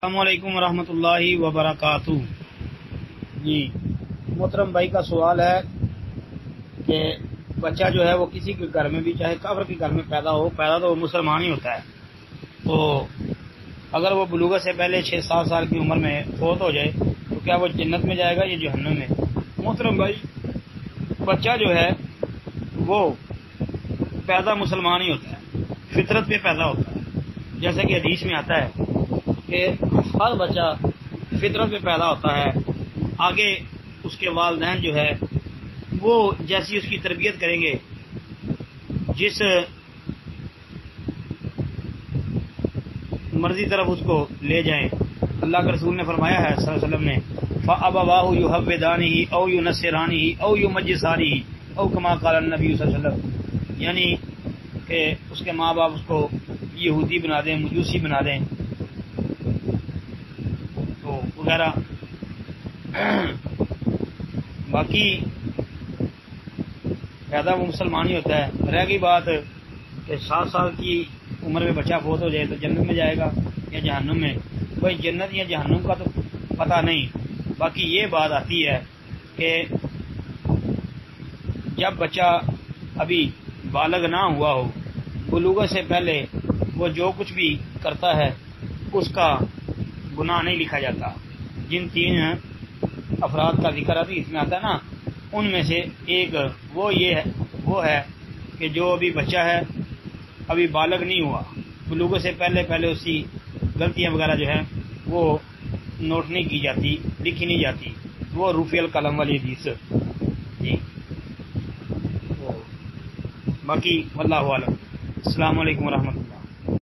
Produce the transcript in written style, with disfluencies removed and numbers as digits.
السلام علیکم ورحمۃ اللہ وبرکاتہ۔ جی محترم بھائی کا سوال ہے کہ بچہ جو ہے وہ کسی کے گھر میں بھی چاہے کافر کے گھر میں پیدا تو وہ مسلمان ہی ہوتا ہے، تو اگر وہ بلوغت سے پہلے 6-7 سال کی عمر میں فوت ہو جائے تو کیا وہ جنت میں جائے گا یا جہنم میں؟ محترم بھائی، بچہ جو ہے وہ پیدا مسلمان ہی ہوتا ہے، فطرت پہ پیدا ہوتا ہے، جیسا کہ حدیث میں آتا ہے کہ ہر بچہ فطرت پہ پیدا ہوتا ہے، آگے اس کے والدین جو ہے وہ جیسی اس کی تربیت کریں گے، جس مرضی طرف اس کو لے جائیں۔ اللہ کے رسول نے فرمایا ہے صلی اللہ علیہ وسلم نے فَأَبَوَاهُ يُهَوِّدَانِهِ أَوْ يُنَصِّرَانِهِ أَوْ يُمَجِّسَانِهِ أَوْ كَمَا قَالَ النَّبِيُّ صلی اللہ علیہ وسلم، یعنی کہ اس کے ماں باپ اس کو یہودی بنا دیں، مجوسی بنا دیں تو وغیرہ۔ باقی پیدا وہ مسلمان ہی ہوتا ہے۔ رہ گئی بات کہ 7 سال کی عمر میں بچہ فوت ہو جائے تو جنت میں جائے گا یا جہنم میں؟ کوئی جنت یا جہنم کا تو پتہ نہیں، باقی یہ بات آتی ہے کہ جب بچہ ابھی بالغ نہ ہوا ہو، بلوغت سے پہلے وہ جو کچھ بھی کرتا ہے اس کا گناہ نہیں لکھا جاتا۔ جن 3 افراد کا ذکر ابھی اس میں آتا ہے نا، ان میں سے ایک وہ ہے کہ جو ابھی بچہ ہے، ابھی بالغ نہیں ہوا، بلوغت سے پہلے اس کی غلطیاں وغیرہ جو ہیں وہ نوٹ نہیں کی جاتی، لکھی نہیں جاتی، وہ رفع القلم والی حدیث۔ جی باقی واللہ اعلم۔ السلام علیکم ورحمۃ اللہ۔